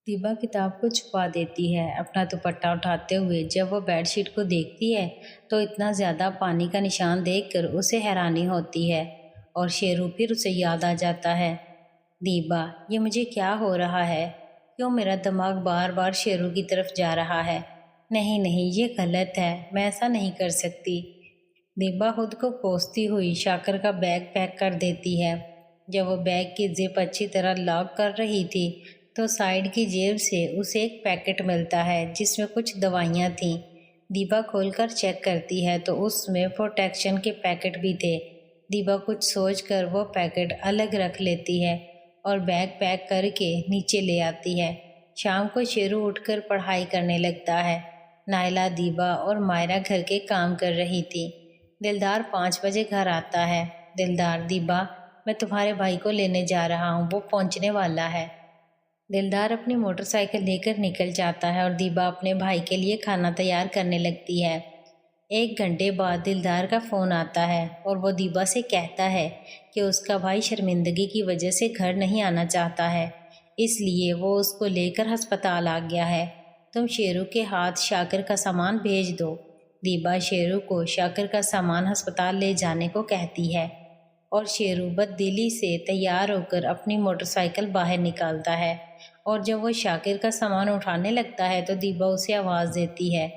दिबा किताब को छुपा देती है। अपना दुपट्टा उठाते हुए जब वो बेडशीट को देखती है तो इतना ज़्यादा पानी का निशान देखकर उसे हैरानी होती है और शेरू फिर उसे याद आ जाता है। दीबा, ये मुझे क्या हो रहा है? क्यों मेरा दिमाग बार बार शेरू की तरफ जा रहा है? नहीं नहीं, ये गलत है, मैं ऐसा नहीं कर सकती। दीबा खुद को कोसती हुई शाकर का बैग पैक कर देती है। जब वो बैग की जिप अच्छी तरह लॉक कर रही थी तो साइड की जेब से उसे एक पैकेट मिलता है जिसमें कुछ दवाइयाँ थीं। दीबा खोलकर चेक करती है तो उसमें प्रोटेक्शन के पैकेट भी थे। दीबा कुछ सोचकर वो पैकेट अलग रख लेती है और बैग पैक करके नीचे ले आती है। शाम को शेरू उठकर पढ़ाई करने लगता है। नायला, दीबा और मायरा घर के काम कर रही थी। दिलदार 5 बजे घर आता है। दिलदार, दीबा, मैं तुम्हारे भाई को लेने जा रहा हूँ, वो पहुँचने वाला है। दिलदार अपनी मोटरसाइकिल लेकर निकल जाता है और दीबा अपने भाई के लिए खाना तैयार करने लगती है। 1 घंटे बाद दिलदार का फ़ोन आता है और वो दीबा से कहता है कि उसका भाई शर्मिंदगी की वजह से घर नहीं आना चाहता है, इसलिए वो उसको लेकर अस्पताल आ गया है। तुम शेरू के हाथ शाकिर का सामान भेज दो। दीबा शेरू को शाकिर का सामान अस्पताल ले जाने को कहती है और शेरू बददिली से तैयार होकर अपनी मोटरसाइकिल बाहर निकालता है और जब वो शाकिर का सामान उठाने लगता है तो दीबा उसे आवाज़ देती है।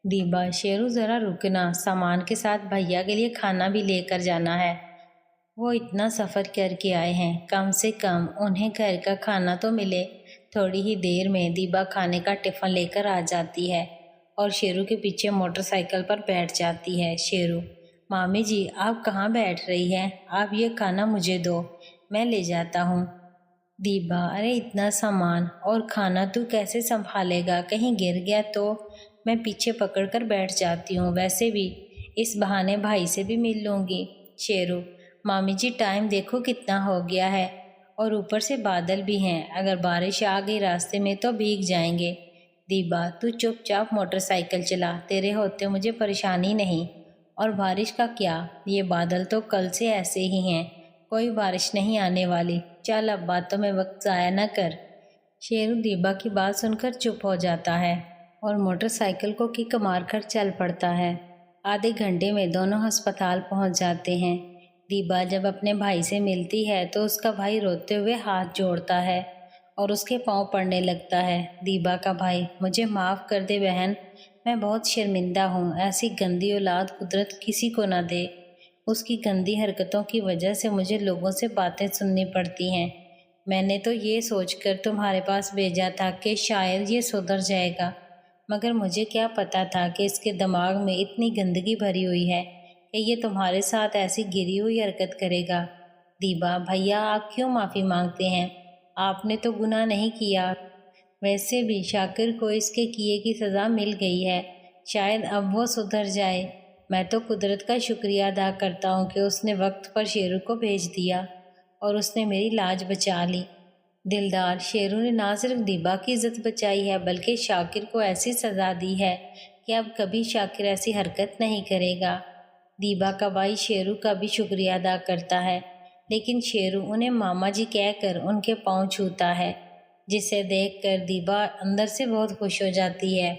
दीबा, शेरू ज़रा रुकना, सामान के साथ भैया के लिए खाना भी लेकर जाना है। वो इतना सफ़र करके आए हैं, कम से कम उन्हें घर का खाना तो मिले। थोड़ी ही देर में दीबा खाने का टिफ़िन लेकर आ जाती है और शेरू के पीछे मोटरसाइकिल पर बैठ जाती है। शेरू, मामी जी, आप कहाँ बैठ रही हैं? आप ये खाना मुझे दो, मैं ले जाता हूँ। दीबा, अरे इतना सामान और खाना तू कैसे संभालेगा? कहीं गिर गया तो? मैं पीछे पकड़कर बैठ जाती हूँ, वैसे भी इस बहाने भाई से भी मिल लूँगी। शेरू, मामी जी, टाइम देखो कितना हो गया है और ऊपर से बादल भी हैं, अगर बारिश आ गई रास्ते में तो भीग जाएंगे। दीबा, तू चुपचाप मोटरसाइकिल चला, तेरे होते मुझे परेशानी नहीं। और बारिश का क्या, ये बादल तो कल से ऐसे ही हैं, कोई बारिश नहीं आने वाली। चल अब बातों में वक्त ज़ाया न कर। शेरू दीबा की बात सुनकर चुप हो जाता है और मोटरसाइकिल को किक मारकर चल पड़ता है। आधे घंटे में दोनों अस्पताल पहुंच जाते हैं। दीबा जब अपने भाई से मिलती है तो उसका भाई रोते हुए हाथ जोड़ता है और उसके पांव पड़ने लगता है। दीबा का भाई, मुझे माफ़ कर दे बहन, मैं बहुत शर्मिंदा हूँ, ऐसी गंदी औलाद कुदरत किसी को ना दे। उसकी गंदी हरकतों की वजह से मुझे लोगों से बातें सुननी पड़ती हैं। मैंने तो ये सोचकर तुम्हारे पास भेजा था कि शायद ये सुधर जाएगा, मगर मुझे क्या पता था कि इसके दिमाग में इतनी गंदगी भरी हुई है कि ये तुम्हारे साथ ऐसी गिरी हुई हरकत करेगा। दीबा, भैया आप क्यों माफ़ी मांगते हैं? आपने तो गुनाह नहीं किया। वैसे भी शाकिर को इसके किए की सज़ा मिल गई है, शायद अब वो सुधर जाए। मैं तो कुदरत का शुक्रिया अदा करता हूँ कि उसने वक्त पर शेरू को भेज दिया और उसने मेरी लाज बचा ली। दिलदार, शेरू ने ना सिर्फ दीबा की इज्जत बचाई है बल्कि शाकिर को ऐसी सज़ा दी है कि अब कभी शाकिर ऐसी हरकत नहीं करेगा। दीबा का भाई शेरू का भी शुक्रिया अदा करता है, लेकिन शेरू उन्हें मामा जी कहकर उनके पाँव छूता है, जिसे देखकर दीबा अंदर से बहुत खुश हो जाती है।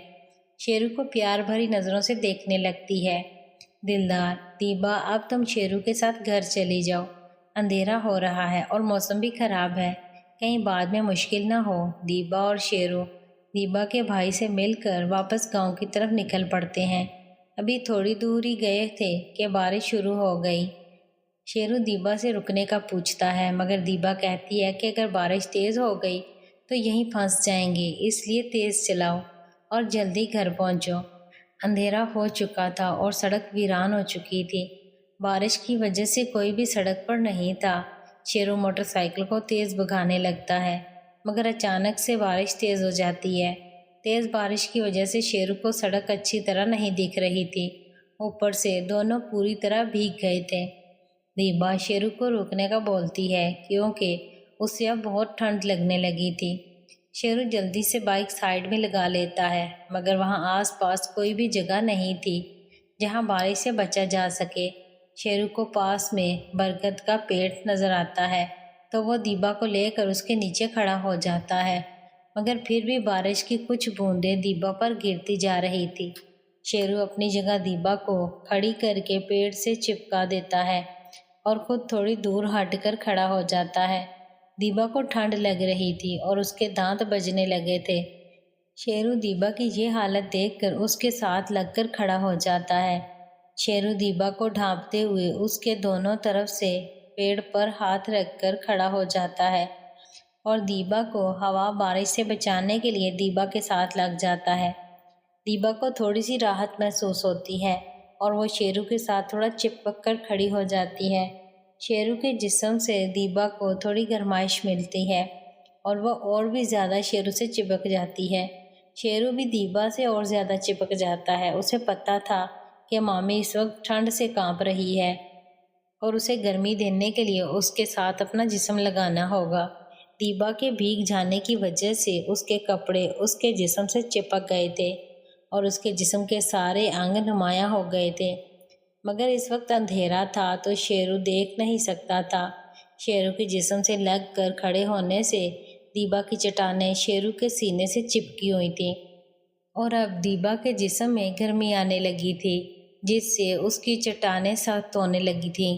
शेरू को प्यार भरी नज़रों से देखने लगती है। दिलदार, दीबा अब तुम शेरू के साथ घर चली जाओ, अंधेरा हो रहा है और मौसम भी ख़राब है, कहीं बाद में मुश्किल ना हो। दीबा और शेरू दीबा के भाई से मिलकर वापस गांव की तरफ निकल पड़ते हैं। अभी थोड़ी दूर ही गए थे कि बारिश शुरू हो गई। शेरू दीबा से रुकने का पूछता है, मगर दीबा कहती है कि अगर बारिश तेज़ हो गई तो यहीं फंस जाएंगे, इसलिए तेज़ चलाओ और जल्दी घर पहुंचो। अंधेरा हो चुका था और सड़क वीरान हो चुकी थी। बारिश की वजह से कोई भी सड़क पर नहीं था। शेरू मोटरसाइकिल को तेज़ भगाने लगता है, मगर अचानक से बारिश तेज़ हो जाती है। तेज़ बारिश की वजह से शेरू को सड़क अच्छी तरह नहीं दिख रही थी, ऊपर से दोनों पूरी तरह भीग गए थे। दीबा शेरू को रुकने का बोलती है क्योंकि उसे अब बहुत ठंड लगने लगी थी। शेरू जल्दी से बाइक साइड में लगा लेता है, मगर वहाँ आसपास कोई भी जगह नहीं थी जहाँ बारिश से बचा जा सके। शेरू को पास में बरगद का पेड़ नज़र आता है तो वो दीबा को लेकर उसके नीचे खड़ा हो जाता है। مگر پھر بھی بارش کی کچھ بوندیں دیبا پر گرتی جا رہی تھی۔ شیرو اپنی جگہ دیبا کو کھڑی کر کے پیڑ سے چپکا دیتا ہے اور خود تھوڑی دور ہٹ کر کھڑا ہو جاتا ہے۔ دیبا کو ٹھنڈ لگ رہی تھی اور اس کے دانت بجنے لگے تھے۔ شیرو دیبا کی یہ حالت دیکھ کر اس کے ساتھ لگ کر کھڑا ہو جاتا ہے۔ شیرو دیبا کو ڈھانپتے ہوئے اس کے دونوں طرف سے پیڑ پر ہاتھ رکھ کر کھڑا ہو جاتا ہے اور دیبا کو ہوا بارش سے بچانے کے لیے دیبا کے ساتھ لگ جاتا ہے۔ دیبا کو تھوڑی سی راحت محسوس ہوتی ہے اور وہ شیرو کے ساتھ تھوڑا چپک کر کھڑی ہو جاتی ہے۔ شیرو کے جسم سے دیبا کو تھوڑی گرمائش ملتی ہے اور وہ اور بھی زیادہ شیرو سے چپک جاتی ہے۔ شیرو بھی دیبا سے اور زیادہ چپک جاتا ہے۔ اسے پتہ تھا کہ مامی اس وقت ٹھنڈ سے کانپ رہی ہے اور اسے گرمی دینے کے لیے اس کے ساتھ اپنا جسم لگانا ہوگا۔ دیبا کے بھیگ جانے کی وجہ سے اس کے کپڑے اس کے جسم سے چپک گئے تھے اور اس کے جسم کے سارے انگ نمایاں ہو گئے تھے، مگر اس وقت اندھیرا تھا تو شیرو دیکھ نہیں سکتا تھا۔ شیرو کے جسم سے لگ کر کھڑے ہونے سے دیبا کی چٹانیں شیرو کے سینے سے چپکی ہوئی تھیں اور اب دیبا کے جسم میں گرمی آنے لگی تھی، جس سے اس کی چٹانیں سخت ہونے لگی تھیں۔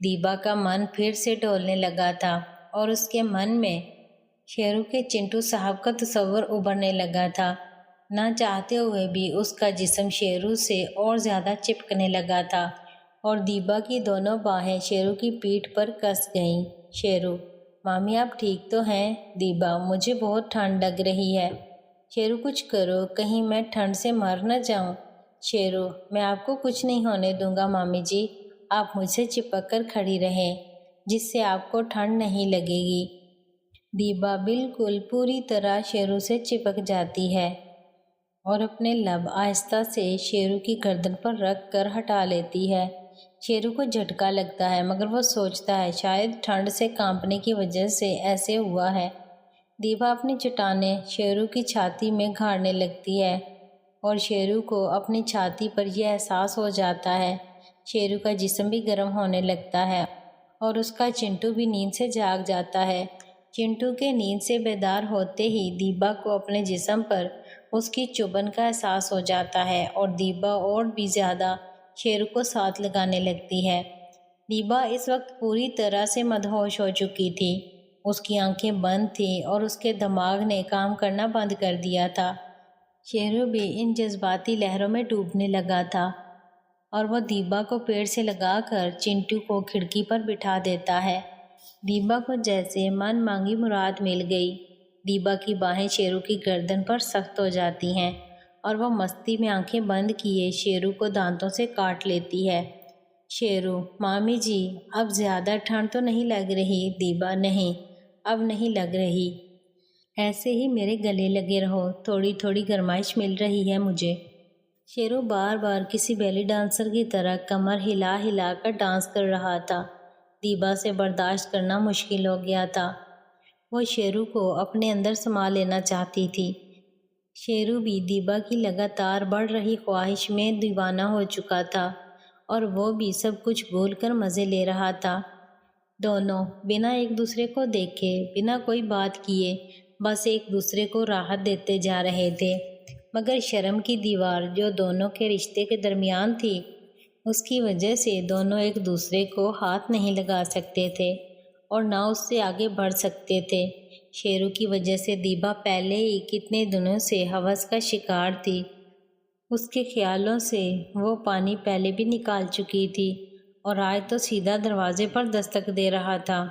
دیبا کا من پھر سے ڈولنے لگا تھا اور اس کے من میں شیرو کے چنٹو صاحب کا تصور ابھرنے لگا تھا۔ نہ چاہتے ہوئے بھی اس کا جسم شیرو سے اور زیادہ چپکنے لگا تھا اور دیبا کی دونوں باہیں شیرو کی پیٹھ پر کس گئیں۔ شیرو: مامی آپ ٹھیک تو ہیں؟ دیبا: مجھے بہت ٹھنڈ لگ رہی ہے۔ شیرو: کچھ کرو، کہیں میں ٹھنڈ سے مر نہ جاؤں۔ شیرو: میں آپ کو کچھ نہیں ہونے دوں گا مامی جی، آپ مجھ سے چپک کر کھڑی رہیں، جس سے آپ کو ٹھنڈ نہیں لگے گی۔ دیبا بالکل پوری طرح شیرو سے چپک جاتی ہے اور اپنے لب آہستہ سے شیرو کی گردن پر رکھ کر ہٹا لیتی ہے۔ شیرو کو جھٹکا لگتا ہے مگر وہ سوچتا ہے شاید ٹھنڈ سے کانپنے کی وجہ سے ایسے ہوا ہے۔ دیبا اپنی چٹانیں شیرو کی چھاتی میں گھاڑنے لگتی ہے اور شیرو کو اپنی چھاتی پر یہ احساس ہو جاتا ہے۔ شیرو کا جسم بھی گرم ہونے لگتا ہے اور اس کا چنٹو بھی نیند سے جاگ جاتا ہے۔ چنٹو کے نیند سے بیدار ہوتے ہی دیبا کو اپنے جسم پر اس کی چبھن کا احساس ہو جاتا ہے اور دیبا اور بھی زیادہ شیرو کو ساتھ لگانے لگتی ہے۔ دیبا اس وقت پوری طرح سے مدہوش ہو چکی تھی۔ اس کی آنکھیں بند تھیں اور اس کے دماغ نے کام کرنا بند کر دیا تھا۔ شیرو بھی ان جذباتی لہروں میں ڈوبنے لگا تھا اور وہ دیبا کو پیڑ سے لگا کر چنٹو کو کھڑکی پر بٹھا دیتا ہے۔ دیبا کو جیسے من مانگی مراد مل گئی۔ دیبا کی باہیں شیرو کی گردن پر سخت ہو جاتی ہیں اور وہ مستی میں آنکھیں بند کیے شیرو کو دانتوں سے کاٹ لیتی ہے۔ شیرو: مامی جی اب زیادہ ٹھنڈ تو نہیں لگ رہی؟ دیبا: نہیں، اب نہیں لگ رہی، ایسے ہی میرے گلے لگے رہو، تھوڑی تھوڑی گرمائش مل رہی ہے مجھے۔ شیرو بار بار کسی بیلی ڈانسر کی طرح کمر ہلا ہلا کر ڈانس کر رہا تھا۔ دیبا سے برداشت کرنا مشکل ہو گیا تھا۔ وہ شیرو کو اپنے اندر سما لینا چاہتی تھی۔ شیرو بھی دیبا کی لگاتار بڑھ رہی خواہش میں دیوانہ ہو چکا تھا اور وہ بھی سب کچھ بھول کر مزے لے رہا تھا۔ دونوں بنا ایک دوسرے کو دیکھے، بنا کوئی بات کیے، بس ایک دوسرے کو راحت دیتے جا رہے تھے، مگر شرم کی دیوار جو دونوں کے رشتے کے درمیان تھی، اس کی وجہ سے دونوں ایک دوسرے کو ہاتھ نہیں لگا سکتے تھے اور نہ اس سے آگے بڑھ سکتے تھے۔ شیرو کی وجہ سے دیبا پہلے ہی کتنے دنوں سے ہوس کا شکار تھی۔ اس کے خیالوں سے وہ پانی پہلے بھی نکال چکی تھی اور آج تو سیدھا دروازے پر دستک دے رہا تھا۔